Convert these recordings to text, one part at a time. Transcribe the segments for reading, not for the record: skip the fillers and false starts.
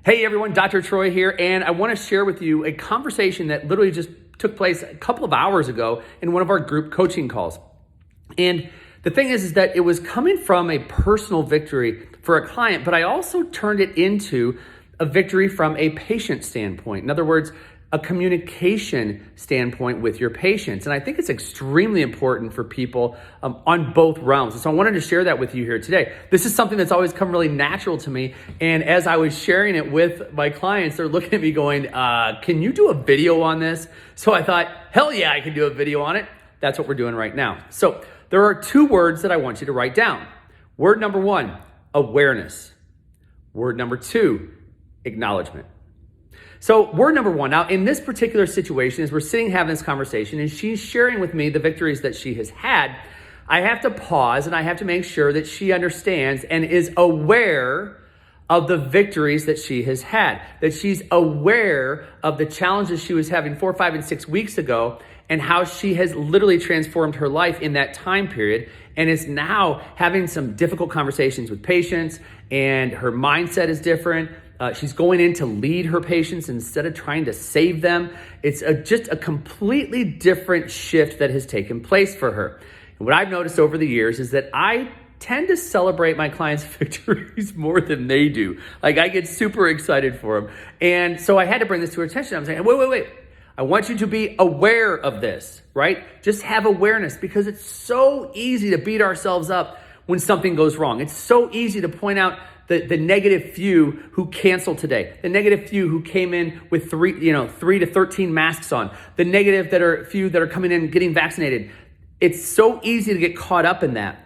Hey everyone, Dr. Troy here, and I want to share with you a conversation that literally just took place a couple of hours ago in one of our group coaching calls. And the thing is that it was coming from a personal victory for a client, but I also turned it into a victory from a patient standpoint. In other words, a communication standpoint with your patients. And I think it's extremely important for people on both realms. And so I wanted to share that with you here today. This is something that's always come really natural to me. And as I was sharing it with my clients, they're looking at me going, can you do a video on this? So I thought, hell yeah, I can do a video on it. That's what we're doing right now. So there are two words that I want you to write down. Word number one, awareness. Word number two, acknowledgement. So word number one, now in this particular situation, as we're sitting having this conversation and she's sharing with me the victories that she has had, I have to pause and I have to make sure that she understands and is aware of the victories that she has had, that she's aware of the challenges she was having 4, 5, and 6 weeks ago and how she has literally transformed her life in that time period and is now having some difficult conversations with patients and her mindset is different. She's going in to lead her patients instead of trying to save them. It's just a completely different shift that has taken place for her. And what I've noticed over the years is that I tend to celebrate my clients' victories more than they do. Like I get super excited for them. And so I had to bring this to her attention. I'm saying, wait. I want you to be aware of this, right? Just have awareness because it's so easy to beat ourselves up when something goes wrong. It's so easy to point out the negative few who canceled today, the negative few who came in with 3 to 13 masks on, the negative few that are coming in getting vaccinated. It's so easy to get caught up in that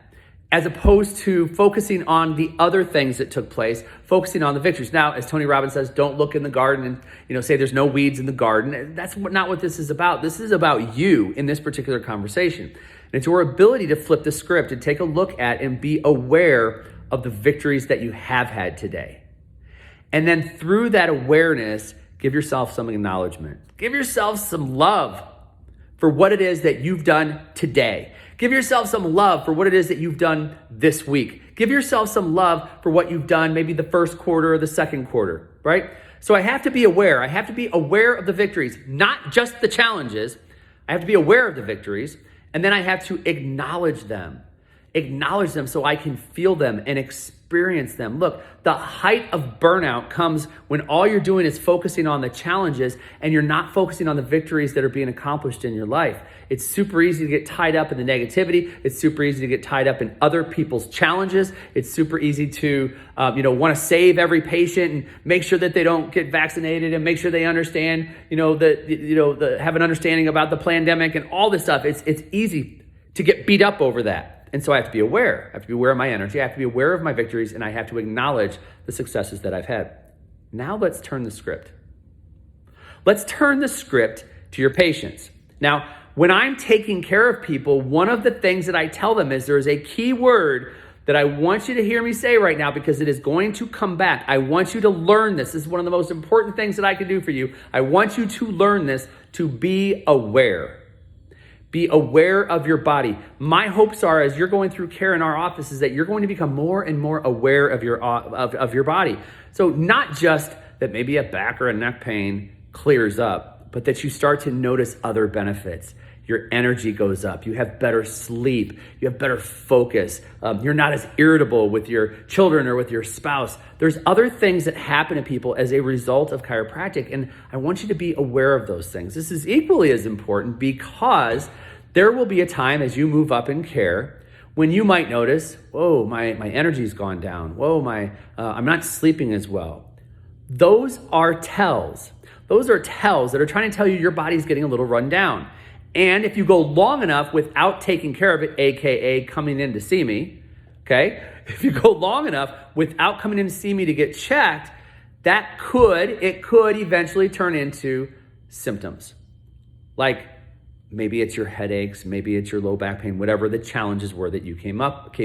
as opposed to focusing on the other things that took place, focusing on the victories. Now, as Tony Robbins says, don't look in the garden and say there's no weeds in the garden. That's not what this is about. This is about you in this particular conversation. And it's your ability to flip the script and take a look at and be aware of the victories that you have had today. And then through that awareness, give yourself some acknowledgement. Give yourself some love for what it is that you've done today. Give yourself some love for what it is that you've done this week. Give yourself some love for what you've done maybe the first quarter or the second quarter, right? So I have to be aware. I have to be aware of the victories, not just the challenges. I have to be aware of the victories, and then I have to acknowledge them. Acknowledge them so I can feel them and experience them. Look, the height of burnout comes when all you're doing is focusing on the challenges and you're not focusing on the victories that are being accomplished in your life. It's super easy to get tied up in the negativity. It's super easy to get tied up in other people's challenges. It's super easy to want to save every patient and make sure that they don't get vaccinated and make sure they understand, have an understanding about the pandemic and all this stuff. It's easy to get beat up over that. And so I have to be aware. I have to be aware of my energy. I have to be aware of my victories, and I have to acknowledge the successes that I've had. Now let's turn the script. Let's turn the script to your patients. Now, when I'm taking care of people, one of the things that I tell them is there is a key word that I want you to hear me say right now because it is going to come back. I want you to learn this. This is one of the most important things that I can do for you. I want you to learn this, to be aware. Be aware of your body. My hopes are, as you're going through care in our office, is that you're going to become more and more aware of your body. So not just that maybe a back or a neck pain clears up, but that you start to notice other benefits. Your energy goes up. You have better sleep. You have better focus. You're not as irritable with your children or with your spouse. There's other things that happen to people as a result of chiropractic, and I want you to be aware of those things. This is equally as important because there will be a time as you move up in care when you might notice, whoa, my energy's gone down. Whoa, I'm not sleeping as well. Those are tells. Those are tells that are trying to tell you your body's getting a little run down. And if you go long enough without taking care of it, AKA coming in to see me, okay? If you go long enough without coming in to see me to get checked, it could eventually turn into symptoms. Like maybe it's your headaches, maybe it's your low back pain, whatever the challenges were that you came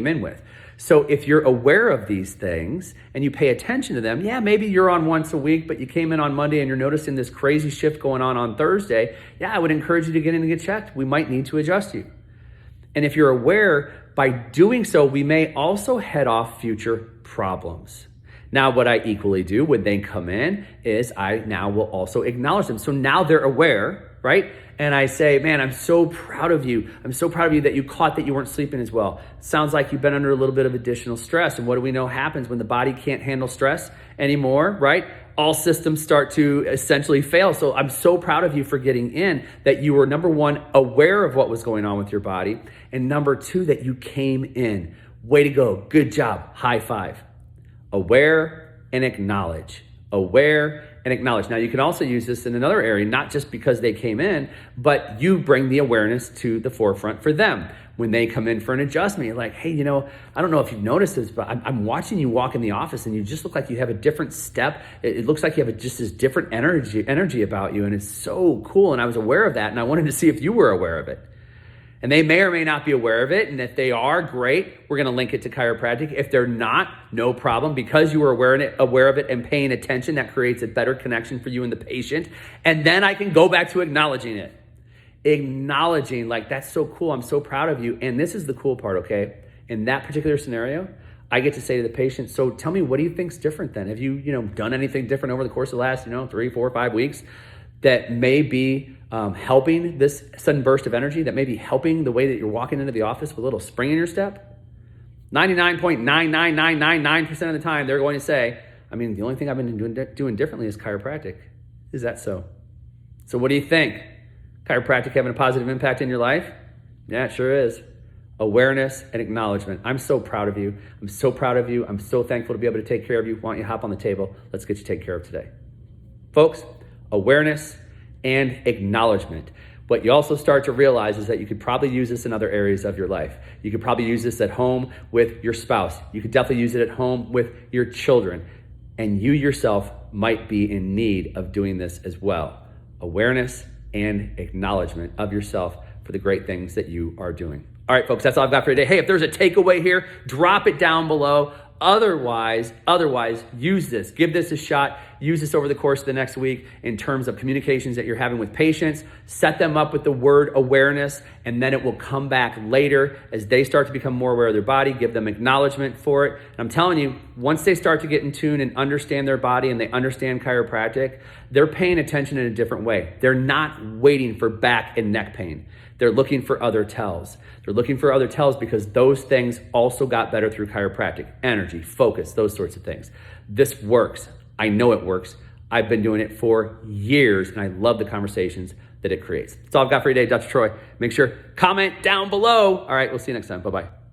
in with. So if you're aware of these things and you pay attention to them, yeah, maybe you're on once a week, but you came in on Monday and you're noticing this crazy shift going on Thursday. Yeah, I would encourage you to get in and get checked. We might need to adjust you. And if you're aware, by doing so, we may also head off future problems. Now, what I equally do when they come in is I now will also acknowledge them. So now they're aware, right? And I say, man, I'm so proud of you. I'm so proud of you that you caught that you weren't sleeping as well. Sounds like you've been under a little bit of additional stress. And what do we know happens when the body can't handle stress anymore, right? All systems start to essentially fail. So I'm so proud of you for getting in, that you were, number one, aware of what was going on with your body. And number two, that you came in. Way to go. Good job. High five. Aware and acknowledge. Aware and acknowledge. Now, you can also use this in another area, not just because they came in, but you bring the awareness to the forefront for them. When they come in for an adjustment, you're like, hey, I don't know if you've noticed this, but I'm watching you walk in the office and you just look like you have a different step. It looks like you have just this different energy about you. And it's so cool. And I was aware of that. And I wanted to see if you were aware of it. And they may or may not be aware of it. And if they are, great. We're going to link it to chiropractic. If they're not, no problem. Because you were aware of it and paying attention, that creates a better connection for you and the patient. And then I can go back to acknowledging it. Acknowledging, like, that's so cool. I'm so proud of you. And this is the cool part, okay? In that particular scenario, I get to say to the patient, so tell me, what do you think's different then? Have you, done anything different over the course of the last, 3, 4, 5 weeks that may be helping this sudden burst of energy, that may be helping the way that you're walking into the office with a little spring in your step? 99.99999% of the time, they're going to say, the only thing I've been doing differently is chiropractic. Is that so? So what do you think? Chiropractic having a positive impact in your life? Yeah, it sure is. Awareness and acknowledgement. I'm so proud of you. I'm so proud of you. I'm so thankful to be able to take care of you. Why don't you hop on the table? Let's get you taken care of today. Folks, awareness and acknowledgement. What you also start to realize is that you could probably use this in other areas of your life. You could probably use this at home with your spouse. You could definitely use it at home with your children. And you yourself might be in need of doing this as well. Awareness and acknowledgement of yourself for the great things that you are doing. All right, folks, that's all I've got for today. Hey, if there's a takeaway here, drop it down below. Otherwise, use this. Give this a shot. Use this over the course of the next week in terms of communications that you're having with patients. Set them up with the word awareness, and then it will come back later as they start to become more aware of their body. Give them acknowledgement for it. And I'm telling you, once they start to get in tune and understand their body and they understand chiropractic, they're paying attention in a different way. They're not waiting for back and neck pain. They're looking for other tells. They're looking for other tells because those things also got better through chiropractic. Energy, focus, those sorts of things. This works. I know it works. I've been doing it for years, and I love the conversations that it creates. That's all I've got for you today, Dr. Troy. Make sure, comment down below. All right, we'll see you next time. Bye-bye.